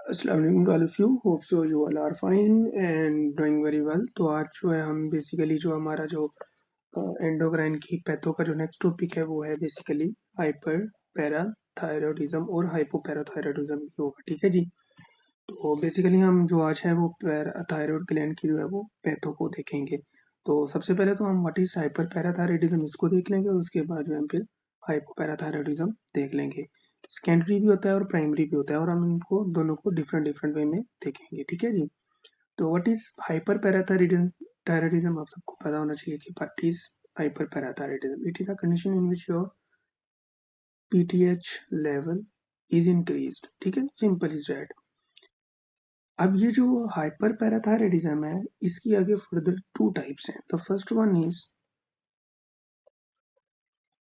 अस्सलाम वालेकुम to all of you, hope so you all are fine and doing very well. तो आज जो है हम बेसिकली जो हमारा जो एंडोक्राइन की पैथो का जो नेक्स्ट टॉपिक है वो है बेसिकली हाइपर पैराथायरॉयडिज्म और हाइपोपैराथायरॉयडिज्म की होगा। ठीक है जी। तो बेसिकली हम जो आज है वो थायराइड ग्लैंड की जो है वो पैथो को देखेंगे। तो सबसे पहले तो हम व्हाट इज हाइपर पैराथायरॉयडिज्म इसको देख लेंगे और उसके बाद जो हम फिर हाइपोपैराथायरॉयडिज्म देख लेंगे। सेकेंडरी भी होता है और प्राइमरी भी होता है और हम इनको दोनों को डिफरेंट डिफरेंट वे में देखेंगे। ठीक है जी। तो what is hyper parathyroidism? Thyroidism आप सबको पता होना चाहिए कि what is hyper parathyroidism. It is a condition in which your PTH level is increased. ठीक है, सिंपल इज दैट। अब ये जो हाइपर पैराथायरॉयडिज्म है इसकी आगे फर्दर टू टाइप्स हैं। The first one is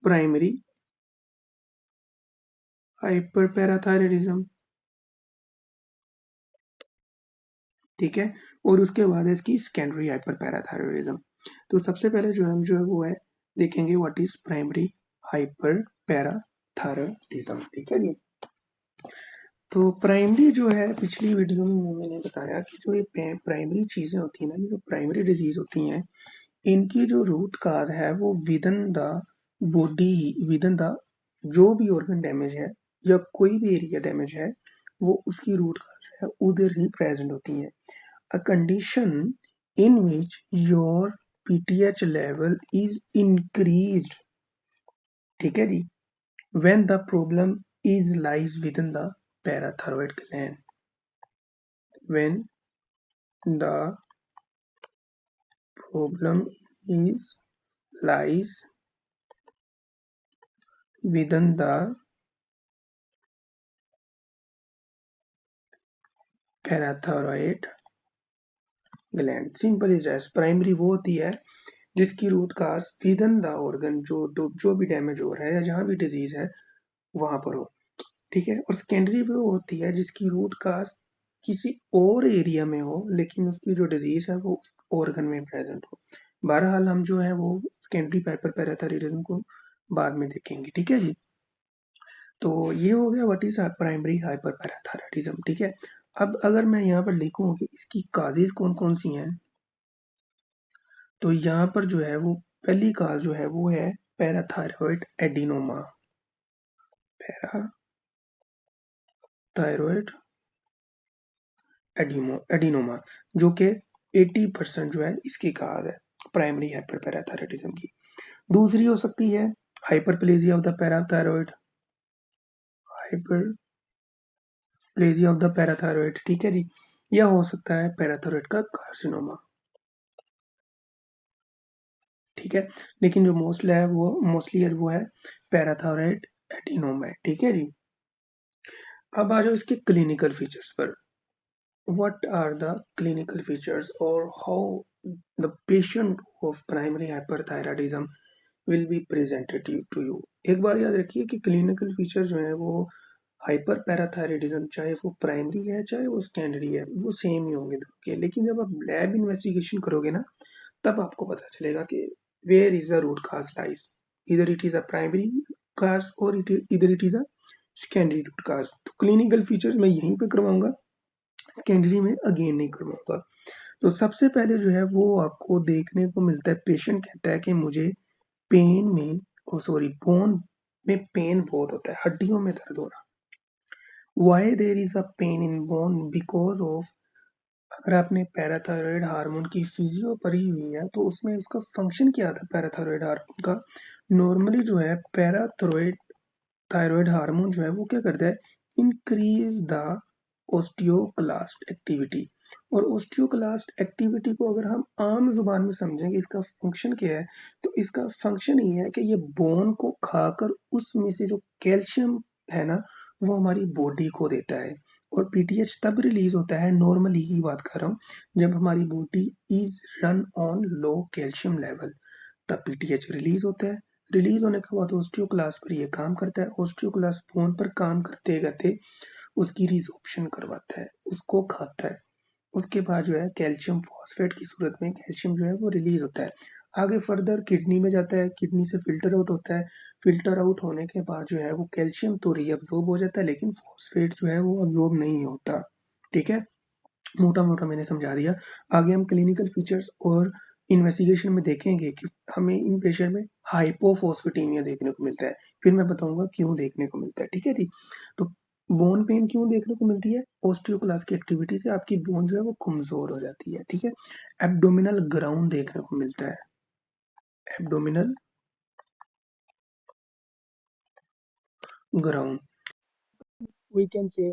primary hyper parathyroidism. ठीक है, और उसके बाद है इसकी सेकेंडरी हाइपर पैराथायरॉयडिज्म। तो सबसे पहले जो हम जो है वो है देखेंगे what is primary hyper parathyroidism. ठीक है जी। तो प्राइमरी जो है पिछली वीडियो में मैंने बताया कि जो ये प्राइमरी चीजें होती हैं ना, ये जो प्राइमरी डिजीज होती हैं इनकी जो रूट काज है वो within the body, within the जो भी ऑर्गन डैमेज है या कोई भी एरिया डैमेज है वो उसकी रूट काज है उधर ही प्रेजेंट होती है। A condition in which your PTH level is increased, ठीक है जी, when the problem is lies within the parathyroid gland, when the problem is lies within the parathyroid gland। Simple is as primary वो होती है जिसकी root cause within the organ, जो भी damage हो रहा है या जहाँ भी डिजीज है वहां पर हो। ठीक है, और सेकेंडरी वो होती है जिसकी रूट काज किसी और एरिया में हो लेकिन उसकी जो डिजीज है वो उस ऑर्गन में प्रेजेंट हो। बहरहाल हम जो है वो सेकेंडरी हाइपर पैराथायरॉयडिज्म को बाद में देखेंगे। ठीक है जी। तो ये हो गया what is primary hyper parathyroidism. ठीक है, अब अगर मैं यहाँ पर लिखूं कि इसकी काजेज कौन कौन सी हैं तो यहाँ पर जो है वो पहली काज जो है वो है पैराथायरॉयड एडिनोमा। पैराथायरॉयड एडिनोमा जो कि 80% जो है इसकी काज है प्राइमरी हाइपरपैराथायरॉयडिज्म की। दूसरी हो सकती है hyperplasia of the parathyroid, hyperplasia of the parathyroid. ठीक है जी, या हो सकता है पैराथायरॉयड का कार्सिनोमा। ठीक है, लेकिन जो मोस्टली है वो है पैराथायरॉयड एडिनोमा है। ठीक है जी। अब आ जाओ इसके क्लिनिकल फीचर्स पर। What are the clinical features or how the patient of primary hyperthyroidism will be presented to you? एक बार याद रखिए कि क्लिनिकल फीचर जो है वो हाइपर पैराथायरॉयडिज्म चाहे वो प्राइमरी है चाहे वो सेकेंडरी है वो सेम ही होंगे दोनों के, लेकिन जब आप लैब इन्वेस्टिगेशन करोगे ना तब आपको पता चलेगा कि where is the root cause lies, इधर it is a primary cause और इधर it is a secondary root cause. तो क्लिनिकल फीचर्स मैं यहीं पे करवाऊंगा, सेकेंडरी में अगेन नहीं करवाऊंगा। तो सबसे पहले जो है वो आपको देखने को मिलता है, पेशेंट कहता है कि मुझे पेन में बोन में पेन बहुत होता है, हड्डियों में दर्द होना। Why there is a pain in bone? Because of, अगर आपने पैराथायरॉयड हार्मोन की फिजियो पढ़ी हुई है तो उसमें उसका फंक्शन क्या था पैराथायरॉयड हार्मोन का। नॉर्मली जो है पैराथायरॉयड थायरॉयड हार्मोन जो है वो क्या करता है, इंक्रीज द ओस्टियोक्लास्ट एक्टिविटी। और ओस्टियोक्लास्ट एक्टिविटी को अगर हम आम जुबान में समझेंगे इसका फंक्शन क्या है, तो इसका फंक्शन ये है कि ये बोन को खाकर उसमें से जो कैल्शियम है ना वो हमारी बॉडी को देता है। और पीटीएच तब रिलीज होता है, नॉर्मली की बात कर रहा हूँ, जब हमारी body is run on low calcium level, तब पीटीएच रिलीज होता है। रिलीज होने के बाद ओस्टियोक्लास्ट पर ये काम करता है, ओस्टियोक्लास्ट बोन पर काम करते करते उसकी रिजॉर्प्शन करवाता है, उसको खाता है। उसके बाद जो है कैल्शियम फॉस्फेट की सूरत में कैल्शियम जो है वो रिलीज होता है, आगे फर्दर किडनी में जाता है, किडनी से फिल्टर आउट होता है। फिल्टर आउट होने के बाद जो है वो कैल्शियम तो रीअब्जॉर्ब हो जाता है लेकिन फॉस्फेट जो है वो अब्जॉर्ब नहीं होता। ठीक है, मोटा मोटा मैंने समझा दिया। आगे हम क्लिनिकल फीचर्स और इन्वेस्टिगेशन में देखेंगे कि हमें इन पेशेंट में हाइपोफोस्फेटेमिया देखने को मिलता है, फिर मैं बताऊंगा क्यों देखने को मिलता है। ठीक है जी। तो बोन पेन क्यों देखने को मिलती है? ओस्टियोक्लास्ट की एक्टिविटी से आपकी बोन जो है वो कमजोर हो जाती है। ठीक है, एब्डोमिनल ग्राउंड देखने को मिलता है, abdominal ground, we can say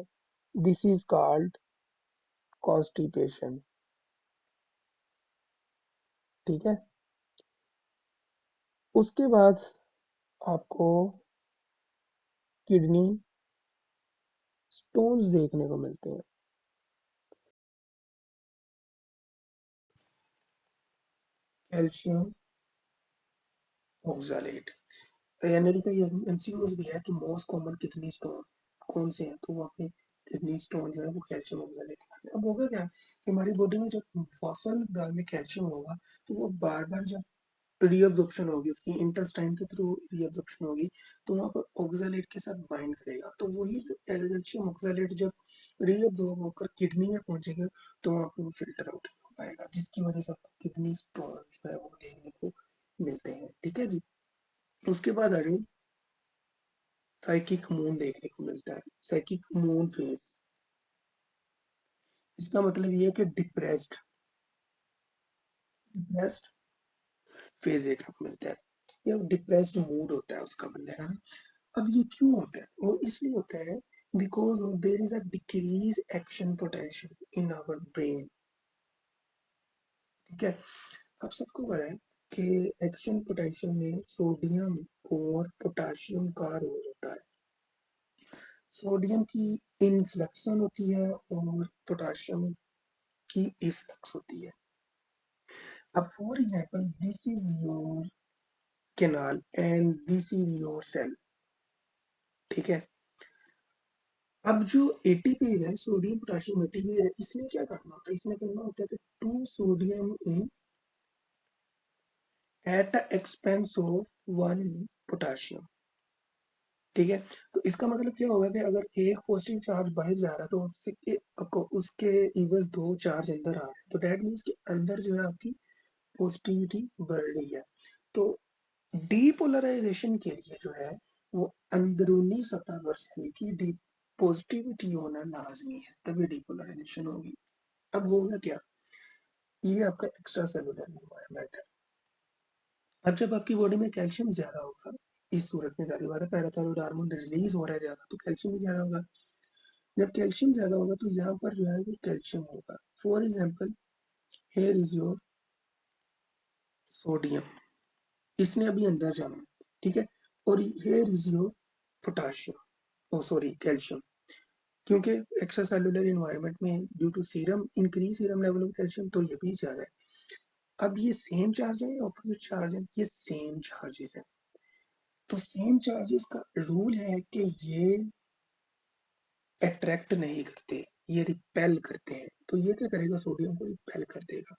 this is called constipation। ठीक है, उसके बाद आपको किडनी स्टोन्स देखने को मिलते हैं, कैल्शियम ऑक्सैलेट। एनएल का ये एमसीक्यूज भी है कि मोस्ट कॉमन किडनी स्टोन कौन से हैं, तो वो आपने किडनी स्टोन जो है वो कैल्शियम ऑक्सैलेट। अब होगा क्या कि हमारी बॉडी में जब वाफल दाल में कैल्शियम होगा तो वो बार बार जब रीअब्जॉर्प्शन होगी, उसकी इंटेस्टाइन के थ्रू रीअब्जॉर्प्शन होगी, तो वहाँ पर ऑक्सैलेट के साथ बाइंड करेगा, तो वही कैल्शियम ऑक्सैलेट जब रीअब्जॉर्ब होकर किडनी में पहुंचेगा तो वहाँ पर वो फिल्टर आउट हो पाएगा, जिसकी वजह से किडनी स्टोन जो है वो देखने को मिलते हैं। ठीक है जी। उसके बाद आ जाए, साइकिक मून देखने को मिलता है, साइकिक मून फेज। इसका मतलब ये है कि डिप्रेस्ड डिप्रेस्ड फेज देखने को मिलता है, या डिप्रेस्ड मूड होता है उसका बंदे का। अब ये क्यों होता है? वो इसलिए होता है because there is a decrease action potential in our brain. ठीक है, अब सबको पता है कि एक्शन पोटेंशियल में सोडियम और पोटाशियम का रोल होता है। सोडियम की इनफ्लेक्शन होती है और पोटाशियम की इफ्लक्स होती है। अब for example this is your canal and this is your cell. ठीक है, अब जो एटीपी है, सोडियम पोटेशियम एटीपी है, इसमें क्या करना होता है? इसमें करना होता है कि two sodium in at the expense of one potassium. ठीक है, तो इसका मतलब क्या होगा कि अगर एक पॉजिटिव चार्ज बाहर जा रहा है तो उसके इवज दो चार्ज अंदर आ रहे हैं, तो दैट मीन्स कि अंदर जो है आपकी पॉजिटिविटी बढ़ रही है। तो डीपोलराइजेशन के लिए जो है वो अंदरूनी सतह पर सेल की डी पॉजिटिविटी होना लाजमी है, तभी डीपोलराइजेशन होगी। अब होगा क्या, ये आपका एक्स्ट्रा सेलुलर एनवायरनमेंट है। अब जब आपकी बॉडी में कैल्शियम ज्यादा होगा, इस सूरत में जारी बात है, पैराथायरॉइड हार्मोन रिलीज हो रहा है ज्यादा, तो कैल्शियम भी ज्यादा होगा। जब कैल्शियम ज्यादा होगा तो यहाँ पर जो है वो कैल्शियम होगा। For example here is your sodium, इसने अभी अंदर जाना है। ठीक है, और here is your potassium, oh sorry calcium, क्योंकि एक्स्ट्रा सेलुलर एनवायरनमेंट में due to serum increase serum level of calcium, तो ये भी ज्यादा है। अब ये सेम चार्ज है, ऑपोजिट चार्ज है, ये सेम चार्जेस है। तो सेम चार्जेस का रूल है कि ये अट्रैक्ट नहीं करते, ये रिपेल करते हैं। तो ये क्या करेगा, सोडियम को रिपेल कर देगा।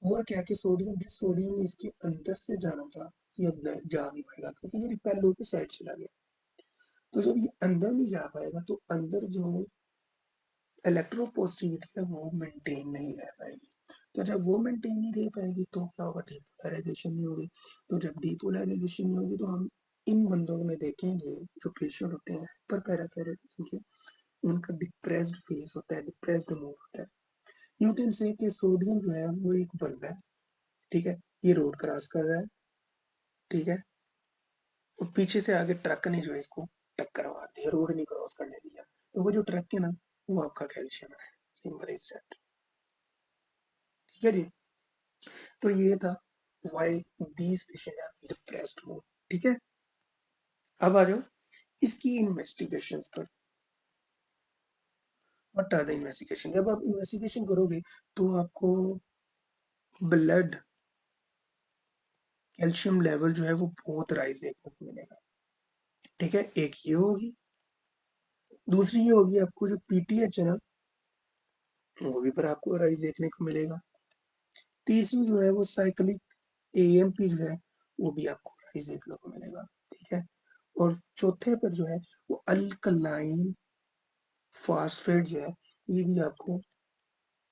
हुआ क्या कि सोडियम, जिस सोडियम ने इसके अंदर से जाना था, ये अब जा नहीं पाएगा क्योंकि ये रिपेल होकर साइड चला गया। तो जब ये अंदर नहीं जा पाएगा तो अंदर जो इलेक्ट्रोपोजिटिविटी है वो मेंटेन नहीं रह पाएगी। तो जब वो मेंटेन नहीं रह पाएगी तो क्या होगा, डीपोलराइजेशन नहीं होगी। तो जब डीपोलराइजेशन नहीं होगी तो हम इन बंदों में देखेंगे जो पेशेंट होते हैं पर पैराथायरॉइडिज्म के, उनका डिप्रेस्ड फेस होता है, डिप्रेस्ड मूड होता है। यू कैन से कि सोडियम जो है वो एक बल्ब है। ठीक है, ये रोड क्रॉस कर रहा है। ठीक है, और पीछे से आगे ट्रक ने जो है इसको टक्कर मार दी, रोड नहीं क्रॉस करने दिया, तो वो जो ट्रक है ना, वो आपका कैल्शियम है। Simple is that. ठीक है जी। तो ये था why these patient are depressed mode. ठीक है, अब आ जाओ इसकी इन्वेस्टिगेशंस पर। What are the investigation? जब आप इन्वेस्टिगेशन करोगे तो आपको ब्लड कैल्शियम लेवल जो है वो बहुत राइज देखने को मिलेगा। ठीक है, एक ये होगी, दूसरी ये होगी आपको जो पीटीएच है ना, वो भी पर आपको राइज देखने को मिलेगा। तीसरी जो है वो साइक्लिक एएमपी जो है वो भी आपको राइज देखने को मिलेगा। ठीक है, और चौथे पर जो है वो अल्कलाइन फास्फेट जो है ये भी आपको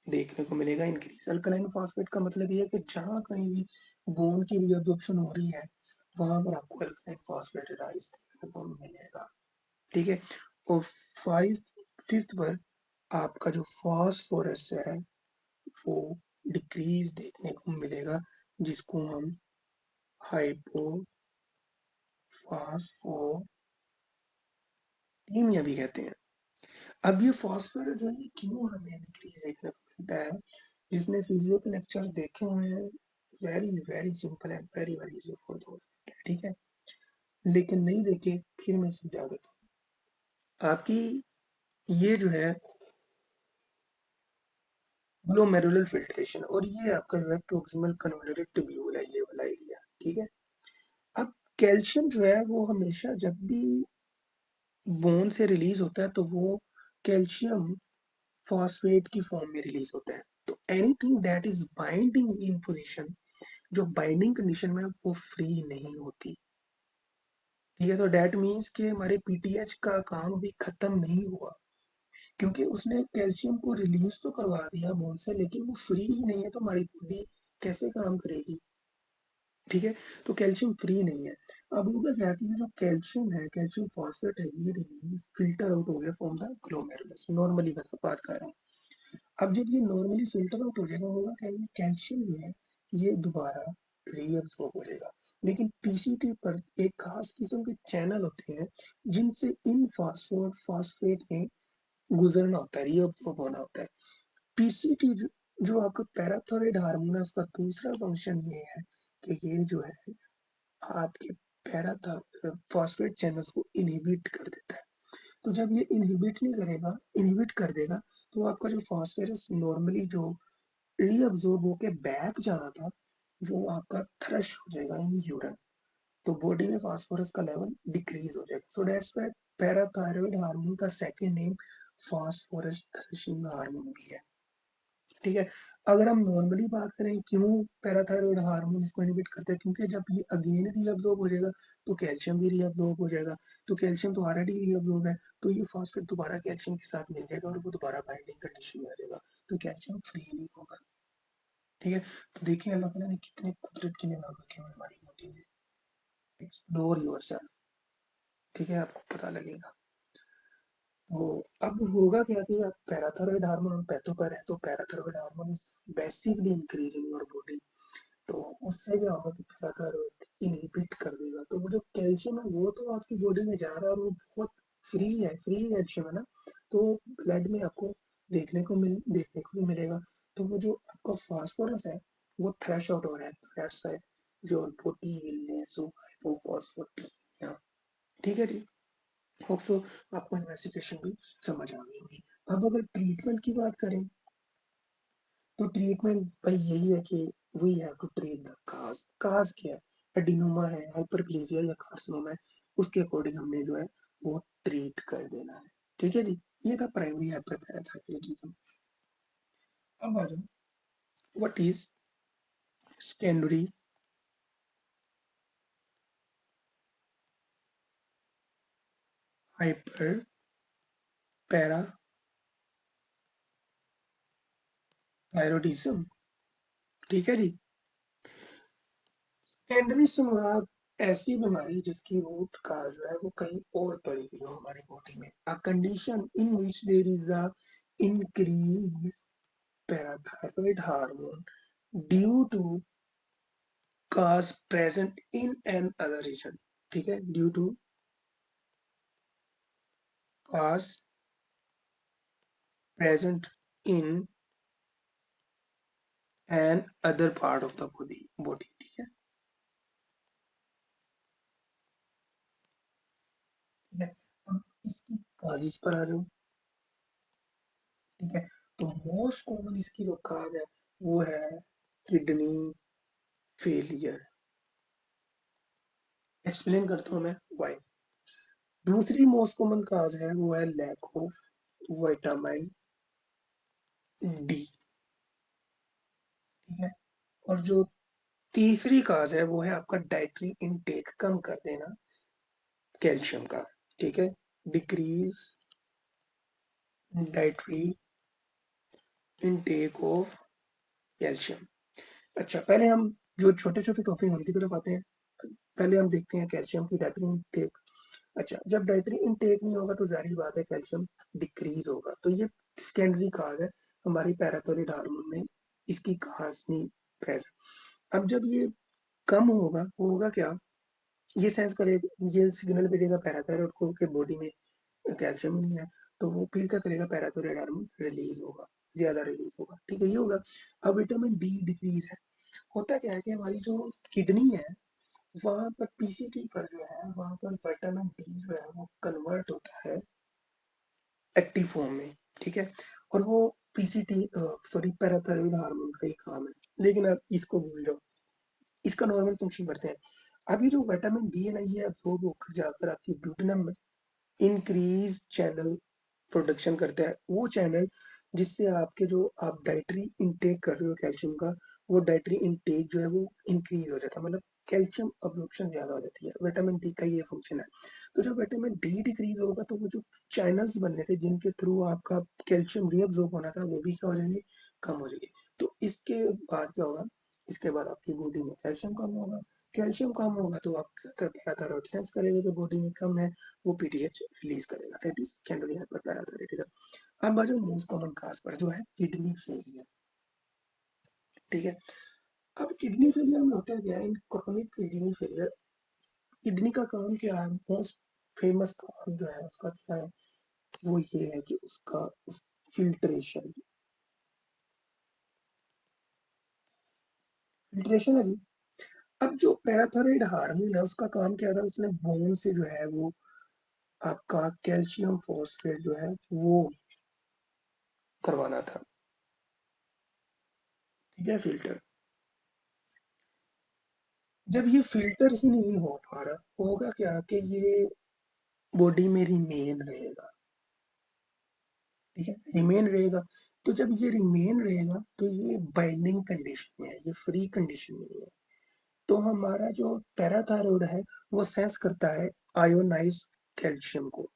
देखने को मिलेगा इंक्रीज। अल्कलाइन फॉस्फेट का मतलब ये है कि जहाँ कहीं भी बोन की रीअब्जॉर्प्शन हो रही है वहां पर आपको अल्कलाइन फॉस्फेट राइज देखने को मिलेगा, ठीक है। और फिफ्थ पर आपका जो फॉस्फोरस है वो डिक्रीज देखने को मिलेगा, जिसको हम हाइपोफॉस्फोरीमिया भी कहते हैं। अब ये फॉस्फोरस जो है क्यों हमें डिक्रीज देखने को मिलता है, जिसने फिजियो के लेक्चर देखे हुए हैं, very very simple and very very easy for दोस्त, ठीक है। लेकिन नहीं देखे फिर मैं समझा देता हूँ। आपकी ये जो है ग्लोमेरुलर फिल्ट्रेशन, और ये आपका जो है प्रोक्सिमल कन्वोल्यूटेड ट्यूब्यूल है, ये वाला एरिया, ठीक है। अब कैल्शियम जो है वो हमेशा जब भी बोन से रिलीज होता है तो वो कैल्शियम फॉस्फेट की फॉर्म में रिलीज होता है। तो anything that is binding in position, जो बाइंडिंग कंडीशन में वो फ्री नहीं होती, ठीक है। तो डेट मीन्स कि हमारे पीटीएच का काम अभी खत्म नहीं हुआ, क्योंकि उसने कैल्शियम को रिलीज तो करवा दिया बोन से, लेकिन वो फ्री ही नहीं है, तो हमारी बॉडी कैसे काम करेगी, ठीक है। तो कैल्शियम फ्री नहीं है। अब होगा क्या कि ये जो कैल्शियम है, कैल्शियम फॉस्फेट है, ये रिलीज फिल्टर आउट हो गया फ्रॉम द ग्लोमेरुलस, नॉर्मली बात कर रहा हूँ। अब जब ये नॉर्मली फिल्टर आउट हो जाएगा, होगा क्या, ये कैल्शियम जो है ये दोबारा रीअब्सॉर्ब हो जाएगा। लेकिन पीसीटी पर एक खास किस्म के चैनल होते हैं जिनसे इन फॉस्फेट में गुजरना होता है, रीअब्सॉर्ब होना होता है। पीसीटी जो आपका पैराथायरॉइड हार्मोन है, उसका दूसरा फंक्शन ये है कि ये जो है आपके पैराथा फॉस्फेट चैनल्स को इनहिबिट कर देता है। तो जब ये इनहिबिट कर देगा, तो आपका जो फॉस्फोरस नॉर्मली जो रीअब्सॉर्ब होके बैक जाना था, वो आपका थ्रश हो जाएगा इन यूरिन, तो बॉडी में फास्फोरस का लेवल डिक्रीज हो जाएगा। So that's why parathyroid hormone का second name phosphorus thrashing hormone भी है, ठीक है। अगर हम नॉर्मली बात करें क्यों पैराथायरॉइड हार्मोन इसको इनहिबिट करते हैं, क्योंकि जब ये अगेन रीअब्सॉर्ब हो जाएगा तो कैल्शियम भी रीअब्सॉर्ब हो जाएगा, तो कैल्शियम तो ऑलरेडी रीअब्सॉर्ब है, तो ये फॉस्फेट दोबारा कैल्शियम के साथ मिल जाएगा और वो दोबारा बाइंडिंग कंडीशन में आ जाएगा, तो कैल्शियम फ्री नहीं होगा, ठीक है। तो देखिए अल्लाह ताला ने कितने कुदरत के निजाम रखे हुए हमारी बॉडी में। एक्सप्लोर योरसेल्फ, ठीक है, आपको पता लगेगा। तो अब होगा क्या कि आप पैराथायरॉइड हार्मोन पैथो पर है, तो parathyroid hormone is basically increase in your body, तो उससे क्या होगा कि पैराथायरॉइड इनहिबिट कर देगा, तो वो जो कैल्शियम है वो तो आपकी बॉडी में जा रहा है और वो बहुत फ्री कैल्शियम है ना, तो ब्लड में आपको देखने को भी मिलेगा। तो वो जो आपका फास्फोरस है वो थ्रश आउट हो रहा है, तो that's why your body will leave hypophosphatic, ठीक है जी। होप सो आपको इन्वेस्टिगेशन भी समझ आ गई होगी। अब अगर ट्रीटमेंट की बात करें, तो ट्रीटमेंट भाई यही है कि we have to treat the cause क्या है, एडिनोमा है, हाइपरप्लेजिया या कार्सिनोमा है, उसके अकॉर्डिंग हमने जो है वो ट्रीट कर देना है, ठीक है जी। ये था प्राइमरी हाइपरपैराथायरॉयडिज्म। अब आ जाओ, व्हाट इज सेकेंडरी हाइपरपैराथायरॉयडिज्म, ठीक है जी। सेकेंडरी से मुराद ऐसी बीमारी जिसकी रूट काज जो है वो कहीं और पड़ी हुई हो हमारी बॉडी में, a condition in which there is a increase parathyroid hormone due to cause present in an other region, ठीक है, due to cause present in an other part of the body, ठीक है, ठीक है। अब इसकी काजिज पर आ जाओ, ठीक है। तो मोस्ट कॉमन इसकी जो काज है वो है किडनी फेलियर। एक्सप्लेन करता हूँ मैं व्हाई। दूसरी मोस्ट कॉमन काज है वो है लैक ऑफ विटामिन डी, ठीक है। और जो तीसरी काज है वो है आपका डाइटरी इनटेक कम कर देना कैल्शियम का, ठीक है। Decrease dietary intake of calcium. अच्छा, पहले हम जो छोटे-छोटे टॉपिक उनकी तरफ आते हैं। पहले हम देखते हैं कैल्शियम की डायट्री इनटेक। अच्छा, जब डायट्री इनटेक नहीं होगा तो ज़ाहिर बात है कैल्शियम डिक्रीज़ होगा। तो ये सेकेंडरी कॉज़ है हमारी पैराथायरॉइड हार्मोन में इसकी खासनी प्रेज़ेंट। अब जब ये कम होगा, होगा क्या? ये सेंस करेगा, ये सिग्नल भेजेगा पैराथायरॉइड को कि बॉडी में कैल्शियम नहीं है, तो वो फिर क्या करेगा, पैराथायरॉइड हार्मोन रिलीज़ होगा, ज़्यादा रिलीज़ होगा, ठीक है, ये होगा। अब विटामिन डी डिक्रीज़ है। होता क्या है कि हमारी जो किडनी है, वहाँ पर पीसीटी पर जो है, वहाँ पर विटामिन डी जो है वो कन्वर्ट होता है एक्टिव फॉर्म में, ठीक है? और वो पीसीटी सॉरी पैराथायरॉइड हार्मोन का ही काम है। लेकिन अब इसको भूल जाओ, इसका नॉर्मल फंक्शन करते हैं। अब ये जो विटामिन डी है ना, ये अब्सॉर्ब होकर जाकर आपकी ड्यूटेनम में इंक्रीज चैनल प्रोडक्शन करता है, वो चैनल जिससे आपके जो आप डाइटरी इनटेक कर रहे हो कैल्शियम का, वो डाइटरी इनटेक जो है वो इंक्रीज हो जाता है, मतलब कैल्शियम अब्जॉर्प्शन ज्यादा हो जाती है। विटामिन डी का ये फंक्शन है। तो जब विटामिन डी डिक्रीज होगा तो वो जो चैनल्स बनने थे जिनके थ्रू आपका कैल्शियम रीअब्सॉर्ब होना था, वो भी क्या हो जाएंगे, कम हो जाएंगे। तो इसके बाद क्या होगा, इसके बाद आपकी बॉडी में कैल्शियम कम होगा। कैल्शियम कम होगा तो आप पैराथायरॉइड सेंस करेगा कि बॉडी में कम है, वो पीटीएच रिलीज करेगा, दैट इज कैलोरी हाइपरपैराथायरॉयडिज्म। अब बाजू मोस्ट कॉमन काज पर जो है किडनी फेलियर, ठीक है। अब किडनी फेलियर में होता क्या है, इन क्रॉनिक किडनी फेलियर, किडनी का काम क्या है, मोस्ट फेमस काम जो है उसका क्या है, वो ये है कि उसका फिल्ट्रेशन, फिल्ट्रेशन है। अब जो पैराथायरॉइड हार्मोन है उसका काम क्या था, उसने बोन से जो है वो आपका कैल्शियम फॉस्फेट जो है वो करवाना था, ठीक है, फिल्टर। जब ये फिल्टर ही नहीं हो पा रहा, होगा क्या कि ये बॉडी में रिमेन रहेगा, ठीक है, रिमेन रहेगा। तो जब ये रिमेन रहेगा तो ये बाइंडिंग कंडीशन में है, ये फ्री कंडीशन में नहीं है। तो हमारा जो पैराथायरॉइड है वो सेंस करता है आयोनाइज कैल्शियम को,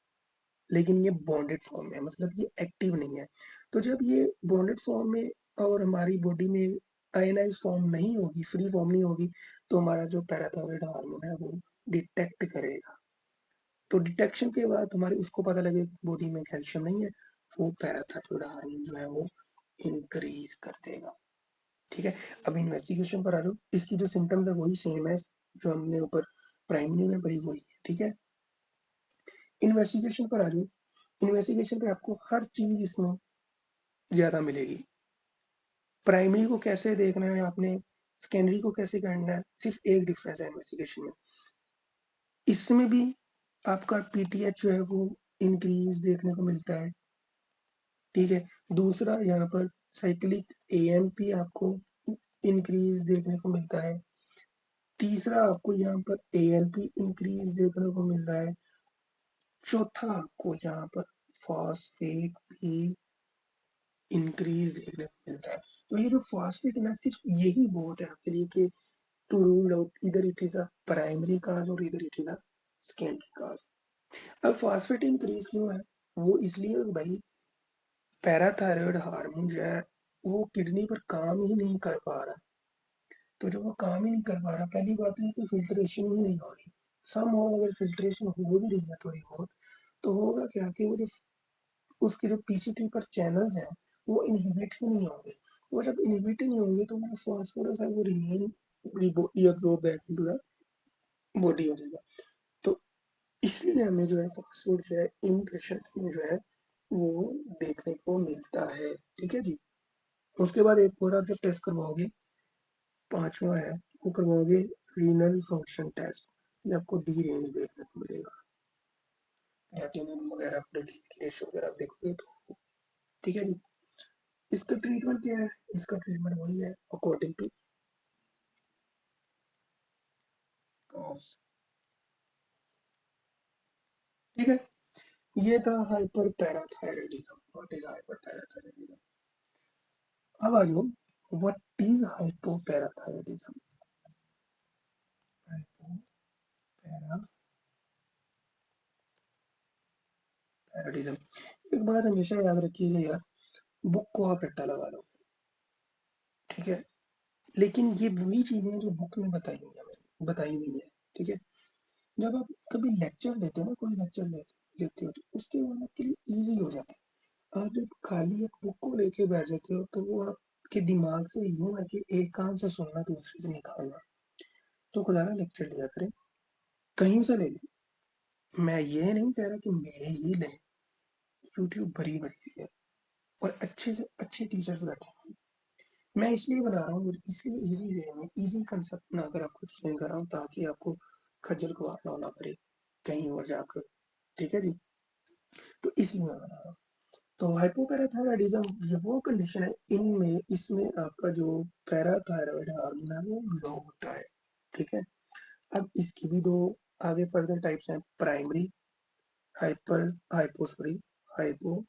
लेकिन ये बॉन्डेड फॉर्म में है, मतलब ये एक्टिव नहीं है। तो जब ये बॉन्डेड फॉर्म में और हमारी बॉडी में आयनाइज फॉर्म नहीं होगी, फ्री फॉर्म नहीं होगी, तो हमारा जो पैराथायरॉइड हार्मोन है वो डिटेक्ट करेगा। तो डिटेक्शन के बाद हमारे उसको पता लगेगा बॉडी में कैल्शियम नहीं है, वो पैराथायरॉइड हार्मोन जो है वो इंक्रीज कर देगा, ठीक है। अब इन्वेस्टिगेशन पर आ जाओ, इसकी जो सिम्टम्स है वही सेम है जो हमने ऊपर प्राइमरी में पढ़ी, वही है, ठीक है। इन्वेस्टिगेशन पर आ जाओ, इन्वेस्टिगेशन पे आपको हर चीज इसमें ज्यादा मिलेगी। प्राइमरी को कैसे देखना है आपने, सेकेंडरी को कैसे करना है, सिर्फ एक डिफरेंस है इन्वेस्टिगेशन में, इसमें भी आपका पीटीएच जो है वो इंक्रीज देखने को मिलता है, ठीक है। दूसरा यहाँ पर साइक्लिक एएमपी आपको इंक्रीज देखने को मिलता है। तीसरा आपको यहाँ पर एएलपी इंक्रीज देखने को मिल रहा है। चौथा आपको यहाँ पर फॉस्फेट भी इंक्रीज देखने को मिलता है। तो ये जो फॉस्फेट है ना, सिर्फ यही बहुत है आपके लिए कि टू रूल आउट इधर it is a primary cause और इधर इट इज अ सेकेंडरी काज। अब फॉस्फेट इंक्रीज क्यों है, वो इसलिए भाई पैराथायरॉयड हार्मोन जो है वो किडनी पर काम ही नहीं कर पा रहा। तो जब वो काम ही नहीं कर पा रहा, पहली बात है कि फिल्ट्रेशन ही नहीं हो रही। सम हो अगर फिल्ट्रेशन हो भी रही है थोड़ी बहुत, तो होगा क्या कि वो जो उसके जो पीसीटी पर चैनल्स हैं वो इनहिबिट ही नहीं होंगे। वो जब इनहिबिट ही नहीं होंगे तो वो फास्फोरस है वो remain reabsorb back into the body हो जाएगा। तो इसलिए हमें जो है फास्फोरस जो है इन पेशेंट्स में जो है वो देखने को मिलता है, ठीक है जी। उसके बाद एक और आप जब टेस्ट करवाओगे, पांचवा है, वो करवाओगे रीनल फंक्शन टेस्ट, ये आपको डी रेंज देखने को मिलेगा, क्रिएटिनिन वगैरह प्रोटीन की रेशो वगैरह देखोगे तो, ठीक है जी। इसका ट्रीटमेंट क्या है, इसका ट्रीटमेंट वही है अकॉर्डिंग टू कॉज, ठीक है। ये था hyper parathyroidism, what is hyper parathyroidism. अब आ जाओ, व्हाट इज हाइपोपैराथायरॉयडिज्म। हाइपोपैराथायरॉयडिज्म, एक बात हमेशा याद रखिएगा यार, बुक को आप रट्टा लगा लो, ठीक है। लेकिन ये वही चीजें जो बुक में बताई हुई है, ठीक है। जब आप कभी लेक्चर देते हो ना, कोई लेक्चर लेते हो तो उसके बाद आपके लिए इजी हो जाता है। आप जब खाली एक बुक को लेके बैठ जाते हो तो वो आपके दिमाग से यूं है कि एक कान से सुनना दूसरे से निकालना। तो खुदा ना लेक्चर लिया करें, कहीं से ले लें। मैं ये नहीं कह रहा कि मेरे ही लें, यूट्यूब भरी भरी है और अच्छे से अच्छे टीचर्स बैठे हैं। मैं इसलिए बना रहा हूँ, इसलिए इजी वे में इजी कंसेप्ट ना कर आपको एक्सप्लेन कर रहा हूँ ताकि आपको खज्जल खुआर ना होना पड़े कहीं और जाकर, ठीक है जी। तो इसलिए मैं बना रहा हूँ। तो हाइपोपैराथायराइडिज्म ये वो कंडीशन है, इनमें इसमें आपका जो पैराथायरॉयड हार्मोन है वो लो होता है, ठीक है। अब इसकी भी दो आगे फर्दर टाइप्स हैं, primary hyper hypo sorry hypo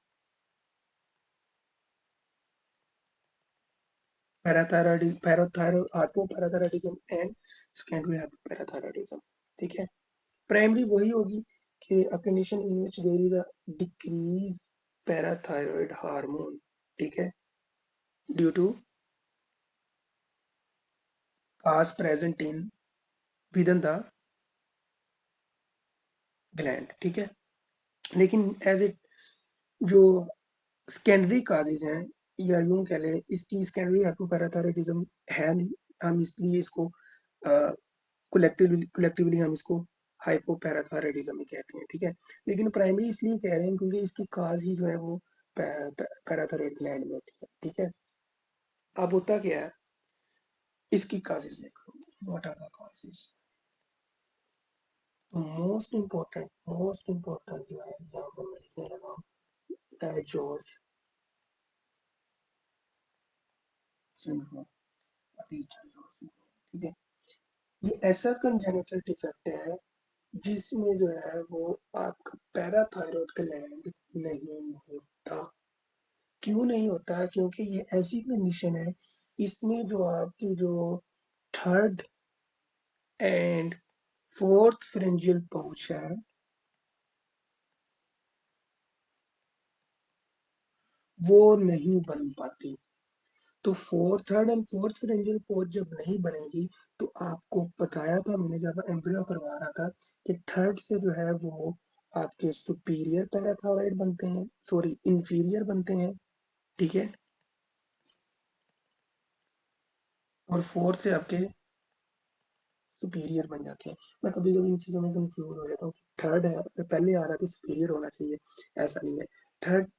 hypoparathyroidism and secondary hypoparathyroidism, ठीक है। प्राइमरी वही होगी कि a condition in which there is a decreased parathyroid hormone, ठीक है, due to cause present in within the gland, ठीक है। लेकिन एज इट जो सेकेंडरी काजेज हैं या यूं कह लें इसकी सेकेंडरी हाइपोपैराथायरॉयडिज्म है नहीं, हम इसलिए इसको कलेक्टिवली हम इसको हाइपोपैराथायरॉयडिज्म ही कहते हैं, ठीक है। लेकिन प्राइमरी इसलिए कह रहे हैं क्योंकि इसकी काज ही जो है वो पैराथायरॉयड ग्लैंड में होती है, ठीक है। अब होता क्या है, इसकी काजेज देखो, व्हाट आर द काजेज। तो मोस्ट इम्पोर्टेंट जो है यहाँ पर मैं लिखने लगा हूँ George syndrome. What is George syndrome, ठीक है। ये ऐसा कंजेनिटल डिफेक्ट है जिसमें जो है वो आपका पैराथायरॉयड ग्लैंड नहीं होता। क्यों नहीं होता, क्योंकि ये ऐसी कंडीशन है, इसमें जो आपकी जो थर्ड एंड फोर्थ फ्रिंजियल पाउच है वो नहीं बन पाती। तो थर्ड एंड फोर्थ फ्रिंजियल पाउच जब नहीं बनेगी तो आपको बताया था मैंने जब एम्ब्रियो करवा रहा था कि थर्ड से जो है वो आपके सुपीरियर पैराथायरॉयड बनते हैं, सॉरी इंफीरियर बनते हैं, ठीक है। और फोर्थ से आपके सुपीरियर बन जाते हैं। मैं कभी कभी इन चीज़ों में कंफ्यूज हो जाता हूँ, थर्ड है तो पहले आ रहा है तो सुपीरियर होना चाहिए, ऐसा नहीं है। थर्ड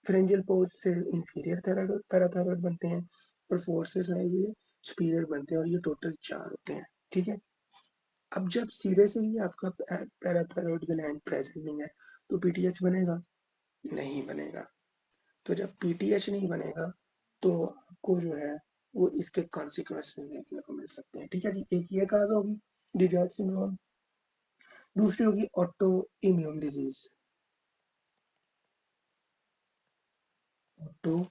फ्रेंजियल पोर्ट से इंफीरियर पैराथायरॉयड बनते हैं और फोर्थ से ये सुपीरियर बनते हैं और ये टोटल चार होते हैं, ठीक है। अब जब सिरे से ही आपका पैराथायरॉयड ग्लैंड प्रेजेंट नहीं है तो पीटीएच बनेगा, नहीं बनेगा। तो जब पीटीएच नहीं बनेगा तो आपको जो है वो इसके कॉन्सिक्वेंसेस देखने को मिल सकते हैं, ठीक है जी। एक ये काज होगी डिजॉर्ज सिंड्रोम, दूसरी होगी auto immune disease, auto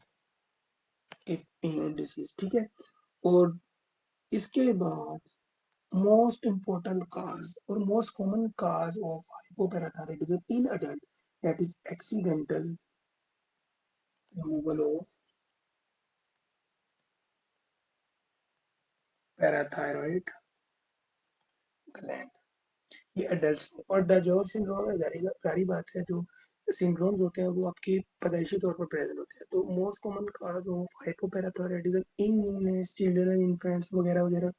immune disease, ठीक है। और इसके बाद मोस्ट इम्पोर्टेंट काज और most common cause of hypoparathyroidism in adult, that is accidental removal of parathyroid gland, ये एडल्ट्स में। और डाइजॉर्ज सिंड्रोम में जारी बात है, जो सिंड्रोम्स होते हैं वो आपके पैदाइशी तौर पर प्रेजेंट होते हैं। तो most common cause of hypoparathyroidism in children infants वगैरह वगैरह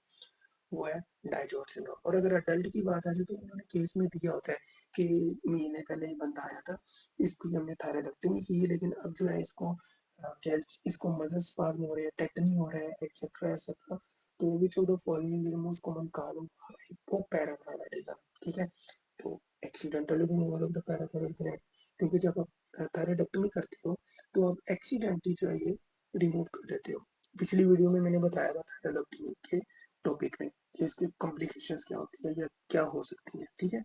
वो है डाइजॉर्ज सिंड्रोम। और अगर अडल्ट की बात आ जाए तो उन्होंने केस में दिया होता है कि महीने पहले ही बंदा आया था, इसको हमने थायराइडेक्टमी की है लेकिन अब जो है इसको मसल स्पाज्म हो रहे हैं, टेटनी हो रहा है, एक्सेट्रा एक्सेट्रा। तो which of the following is most common cause of hypoparathyroidism, ठीक है। तो accidental removal of the parathyroid gland, क्योंकि जब आप थायराइडेक्टमी करते हो तो आप एक्सीडेंटली जो है ये रिमूव कर देते हो। पिछली वीडियो में मैंने बताया था थायराइडेक्टमी के टॉपिक में कि इसकी कॉम्प्लिकेशंस क्या होती है या क्या हो सकती है, ठीक है।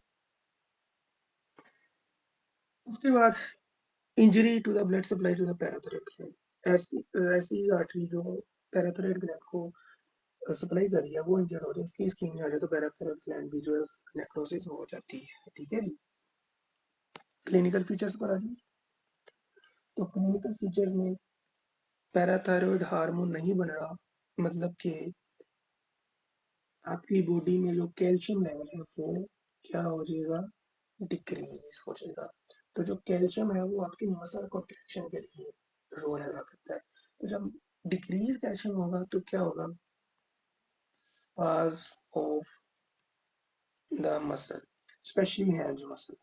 उसके बाद injury to the blood supply to the parathyroid gland, ऐसी ऐसी आर्टरी जो पैराथायरॉयड ग्लैंड को सप्लाई कर रही है वो इंजर हो रही है, उसकी स्कीम में आ जाए तो पैराथायरॉयड ग्लैंड भी जो है नेक्रोसिस हो जाती है, ठीक है जी। क्लिनिकल फीचर्स पर आ जाए तो क्लिनिकल फीचर्स में पैराथायरॉयड हार्मोन नहीं बन रहा, मतलब कि आपकी बॉडी में जो कैल्शियम लेवल है वो क्या हो जाएगा, डिक्रीज हो जाएगा। तो जो कैल्शियम है वो आपकी मसल कॉन्ट्रैक्शन के लिए रोल अदा करता है। तो जब डिक्रीज कैल्शियम होगा तो क्या होगा, pass of the muscle, specially hands muscle.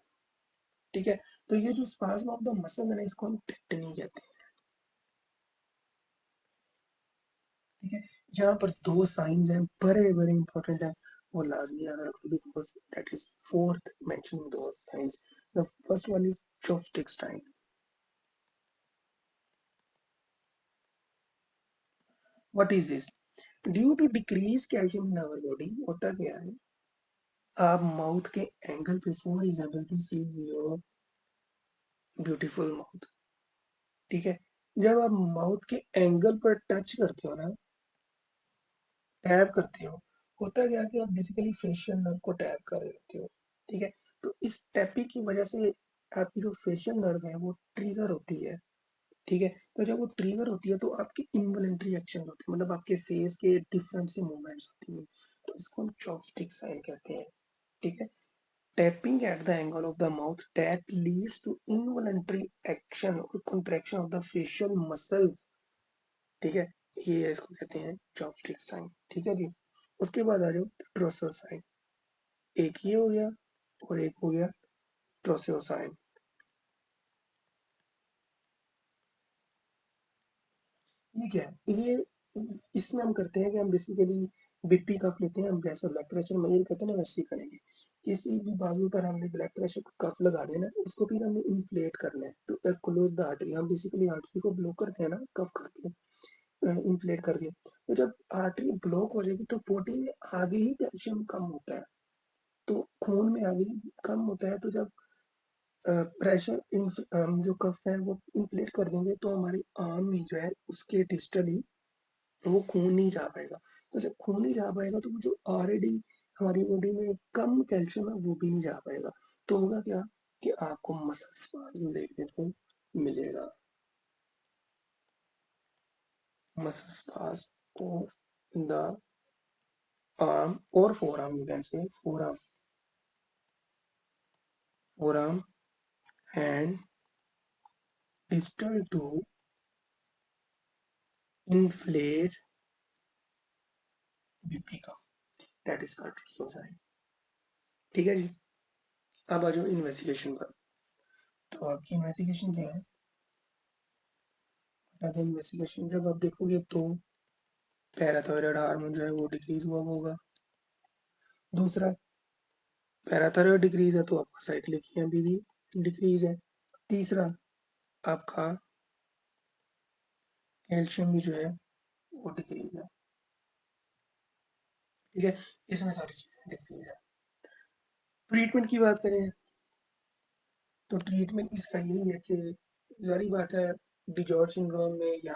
ठीक है, तो ये जो स्पाज्म ऑफ द मसल है ना, इसको हम टेक्टनी कहते हैं। ठीक है, यहाँ पर दो साइंस हैं, बड़े बड़े इंपॉर्टेंट है, वो लाजमी याद रखो, because that is fourth mentioning दो signs. The first one is chopstick sign. What is this, due to decrease calcium in our body, होता क्या है, आप माउथ के एंगल पे for example this is your beautiful mouth. ठीक है, जब आप माउथ के एंगल पर टच करते हो ना, टैप करते हो, होता क्या है कि आप बेसिकली फेशियल नर्व को टैप कर रहे होते हो। ठीक है, तो इस टैपिंग की वजह से आपकी जो फेशियल नर्व है वो ट्रिगर होती है। ठीक है, तो जब वो ट्रिगर होती है तो आपकी इनवॉलेंटरी एक्शन होती है, मतलब आपके फेस के डिफरेंट सी मूवमेंट्स होती है, तो इसको हम चॉपस्टिक साइन कहते हैं। ठीक है, tapping at the angle of the mouth that leads to involuntary action or contraction of the facial muscles। ठीक है, ये इसको कहते हैं चॉपस्टिक साइन। ठीक है जी, उसके बाद आ जाओ ट्रोसर साइन। एक ये हो गया और एक हो गया ट्रोसर साइन। ये क्या है, ये इसमें हम करते हैं कि हम बेसिकली बीपी कफ लेते हैं, हम जैसे ब्लड प्रेशर मेजर करते हैं ना वैसे ही करेंगे। किसी भी बाजू पर हमने ब्लड प्रेशर कफ लगा देना, उसको फिर हमें इन्फ्लेट करना है टू क्लोज द आर्टरी। हम बेसिकली आर्टरी को ब्लॉक करते हैं ना कफ करके, इन्फ्लेट करके। तो जब आर्टरी ब्लॉक हो जाएगी तो बॉडी में आगे ही कैल्शियम कम होता है, तो खून में आगे ही कम होता है। तो जब प्रेशर जो कफ है वो इन्फ्लेट कर देंगे तो हमारी आर्म में जो है उसके डिस्टली वो खून नहीं जा पाएगा। तो जब खून नहीं जा पाएगा तो वो जो ऑलरेडी हमारी बॉडी में कम कैल्शियम है वो भी नहीं जा पाएगा। तो होगा क्या कि आपको मसल स्पाज्म देखने को मिलेगा, muscle spasm of the arm और forearm, you can say forearm and distal to inflate BP का, दैट इज कॉल्ड ट्रोसर। ठीक है जी, अब आ जाओ इन्वेस्टिगेशन पर। तो आपकी इन्वेस्टिगेशन क्या है, इन्वेस्टिगेशन जब आप देखोगे तो पैराथायरॉयड हार्मोन जो है वो डिक्रीज हुआ होगा। दूसरा, पैराथायरॉयड डिक्रीज है तो आपका साइक्लिक ईएमपी भी डिक्रीज है। तीसरा, आपका कैल्शियम भी जो है वो डिक्रीज है। ठीक है, इसमें सारी चीजें डिक्रीज है। ट्रीटमेंट की बात करें तो ट्रीटमेंट इसका यही है कि जारी बात है, डिजॉर्ज सिंड्रोम में या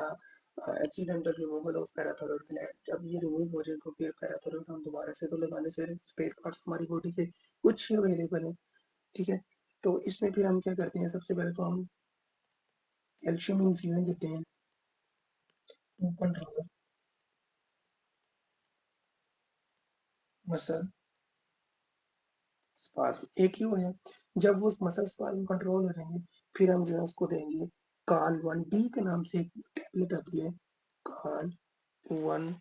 accidental removal of parathyroid gland, जब ये रिमूव हो जाए तो फिर पैराथायरॉयड हम दोबारा से तो लगाने से स्पेयर पार्ट्स हमारी बॉडी के कुछ ही अवेलेबल है। ठीक है, तो इसमें फिर हम क्या करते हैं, सबसे पहले तो हम कैल्शियम इन्फ्यूजन देते हैं टू कंट्रोल मसल स्पाज्म। एक ही हो गया, जब वो मसल स्पाज्म कंट्रोल हो जाएंगे फिर हम जो है उसको देंगे काल 1 डी के नाम से एक टेबलेट आती है, काल 1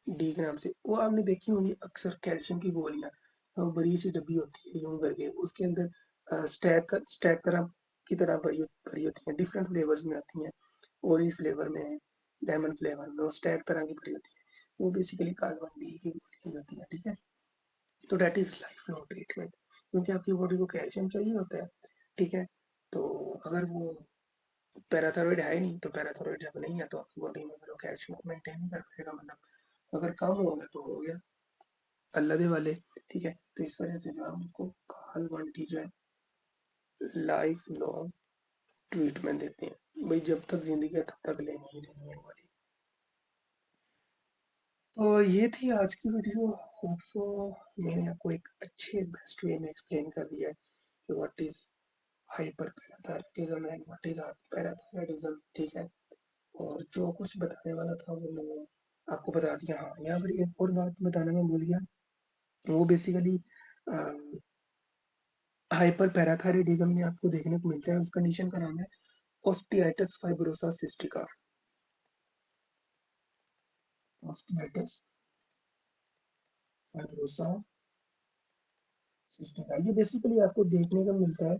डी के नाम से, वो आपने देखी होंगी अक्सर कैल्शियम की गोलियां, बड़ी सी डब्बी होती है यूं करके, उसके अंदर स्टैक तरह की तरह भरी होती है, डिफरेंट फ्लेवर्स में आती हैं, ऑरेंज फ्लेवर में, लेमन फ्लेवर में, स्टैक तरह की भरी होती है, वो बेसिकली कार्बन डी की गोली होती है। ठीक है, तो that is life long treatment, क्योंकि आपकी बॉडी को कैल्शियम चाहिए होता है। ठीक है, तो अगर वो पैराथायरॉइड है ही नहीं, तो पैराथायरॉइड जब नहीं है तो आपकी बॉडी में फिर वो कैल्शियम को मेंटेन नहीं कर पाएगा, मतलब अगर कम हो गया तो हो गया, अल्लाह दे वाले। ठीक है, तो इस वजह से जो है उसको काल बंटी जो है लाइफ लॉन्ग ट्रीटमेंट देते हैं, भाई जब तक जिंदगी है तब तक लेनी ही लेनी है वाली। तो ये थी आज की वीडियो, होप सो मैंने आपको एक अच्छे बेस्ट वे में एक्सप्लेन कर दिया है कि what is hyperparathyroidism and what is hyperparathyroidism. ठीक है, और जो कुछ बताने वाला था वो मैंने आपको बता दिया। हाँ, यहाँ पर एक और बात बताना मैं भूल गया, वो बेसिकली हाइपर पैराथायराइडिज्म में आपको देखने को मिलता है। उस कंडीशन का नाम है ओस्टियाइटिस फाइब्रोसा सिस्टिका। ओस्टियाइटिस फाइब्रोसा सिस्टिका, ये बेसिकली आपको देखने को मिलता है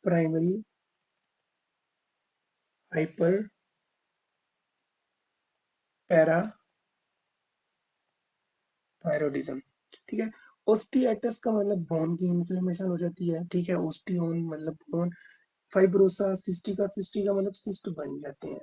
प्राइमरी हाइपर पैराथायरॉयडिज्म। ठीक है। ओस्टियाइटिस का मतलब बोन की इन्फ्लेमेशन हो जाती है। ठीक है। ओस्टियोन मतलब बोन, फाइब्रोसा सिस्टिका, सिस्टिका मतलब सिस्ट बन जाते हैं।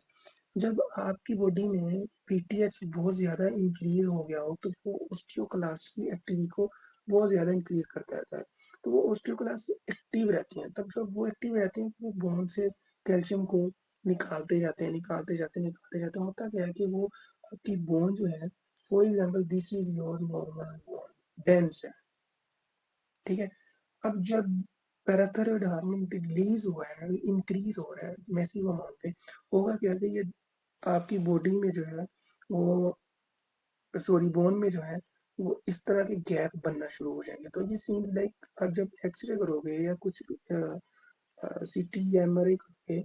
जब आपकी बॉडी में पीटीएच बहुत ज्यादा इंक्रीज हो गया हो तो वो ओस्टियोक्लास्ट की एक्टिविटी को बहुत ज्यादा इंक्रीज करता रहता है। तो वो ओस्टियोक्लास्ट एक्टिव रहती हैं। तब जब वो एक्टिव रहते हैं तो वो बोन से कैल्शियम को निकालते जाते हैं, निकालते जाते हैं, निकालते जाते हैं। होता क्या है कि वो आपकी बोन जो है, for example this is your normal bone, dense है। ठीक है। अब जब पैराथायरॉयड हार्मोन रिलीज हुआ है, इंक्रीज हो रहा है मैसिव अमाउंट पे, होगा क्या कि ये आपकी बॉडी में जो है वो, सॉरी बोन में जो है वो इस तरह के गैप बनना शुरू हो जाएंगे। तो ये सीन लाइक आप जब एक्सरे करोगे या कुछ सीटी या एमआरआई करोगे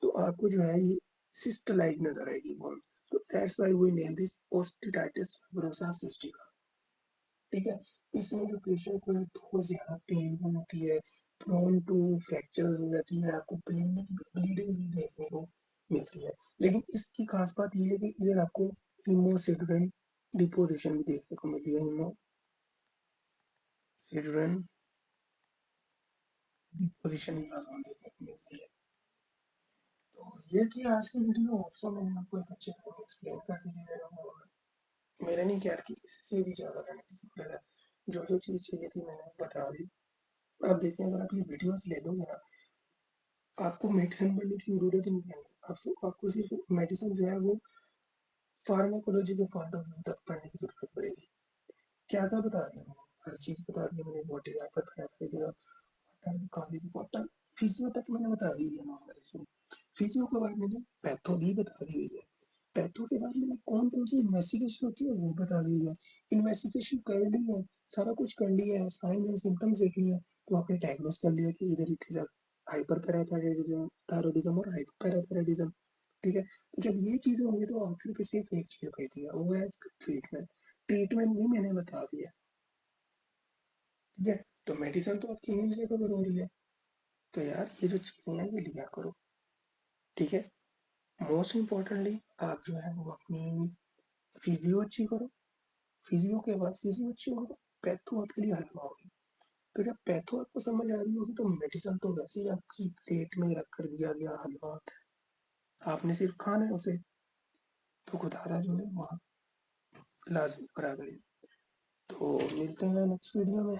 तो आपको जो है ये सिस्ट लाइक नजर आएगी बोन। तो that's why we name this osteitis fibrosa cystica. ठीक है। इसमें जो पेशेंट को बहुत ज्यादा पेन होती है, प्रोन टू फ्रैक्चर हो जाती है, आपको ब्लीडिंग भी देखने को मिलती है। लेकिन इसकी खास बात ये है कि इधर आपको हीमोसिडरेन डिपोजिशन भी देखने को मिलती है। हीमोसिडरेन डिपोजिशन यहाँ देखने को मिलती है। तो ये थी आज की वीडियो। ऑप्शन मैंने आपको एक अच्छे से एक्सप्लेन कर दी है, और मेरा नहीं ख्याल कि इससे भी ज्यादा करने की जरूरत है। जो जो चीज चाहिए थी मैंने बता दी। आप देखें, अगर आप ये वीडियोस ले लोगे ना, आपको मेडिसिन पढ़ने की जरूरत ही नहीं है। आपको सिर्फ मेडिसिन जो है वो फार्माकोलॉजी के पॉइंट ऑफ व्यू तक पढ़ने की जरूरत पड़ेगी। क्या क्या बता दिया मैंने, हर चीज बता दी मैंने। व्हाट इज हाइपर, काफी वाटर, फिजियो तक मैंने बता दी है नॉर्मल इसमें। फिजियो के बाद मैंने पैथो भी बता दी हुई है। पैथो के बाद मैंने कौन कौन सी इन्वेस्टिगेशन होती है वो बता दी है। इन्वेस्टिगेशन कर ली है, सारा कुछ कर लिया है, साइन एंड सिम्टम्स देख लिया, तो आपने डायग्नोस कर लिया कि इधर इधर हाइपर पैराथायराइडिज्म, थायराइडिज्म और हाइपर पैराथायराइडिज्म। ठीक है। तो जब ये चीजें होंगी तो आखिर पे सिर्फ एक चीज कहती है, वो है ट्रीटमेंट। ट्रीटमेंट भी मैंने बता दिया। ठीक है। तो मेडिसिन तो आपकी यहीं से कवर हो रही है। तो यार ये जो चीजें हैं ये लिया करो। ठीक है। मोस्ट इम्पोर्टेंटली आप जो है वो अपनी फिजियो अच्छी करो। फिजियो के बाद फिजियो अच्छी होगी तो पैथो आपके लिए हल्का होगी। तो जब पैथो आपको समझ आ रही होगी तो मेडिसिन तो वैसे ही आपकी प्लेट में रख कर दिया गया हलवा होता है, आपने सिर्फ खाना है उसे। तो खुदारा जो है वहाँ लाजमी करा करें। तो मिलते हैं नेक्स्ट वीडियो में।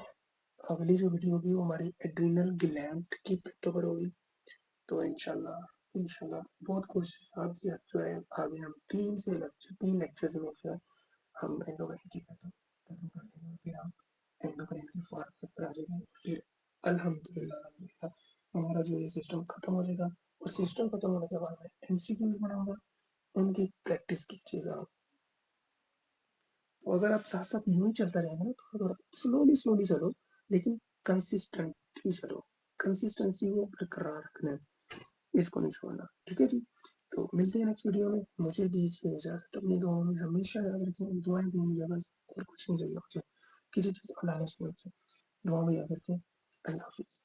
अगली जो वीडियो होगी वो हमारी एड्रिनल ग्लैंड की पैथो पर होगी। तो इंशाल्लाह इंशाल्लाह बहुत कोशिश आपसे जो है आगे हम 3 लेक्चर में जो है हम एंडोक्राइन की खत्म कर देंगे। फिर हम एंडोक्राइन की फॉर्म पर आ जाएंगे। फिर अल्हम्दुलिल्लाह हमारा जो ये सिस्टम खत्म हो जाएगा। और सिस्टम खत्म होने के बाद मैं एमसीक्यूज बनाऊंगा, उनकी प्रैक्टिस कीजिएगा आप। तो अगर आप साथ साथ यूं ही चलता रहेगा ना, थोड़ा थोड़ा स्लोली स्लोली चलो, लेकिन कंसिस्टेंटली चलो। कंसिस्टेंसी को बरकरार रखना है, इसको नहीं छोड़ना। ठीक है जी। तो मिलते हैं नेक्स्ट वीडियो में। मुझे दीजिए इजाजत। अपनी दुआओं में हमेशा याद रखें, दुआएं देंगे बस, और कुछ नहीं चाहिए मुझे किसी चीज़ को लालच नहीं मुझसे। दुआ में याद रखें। अल्लाह हाफिज।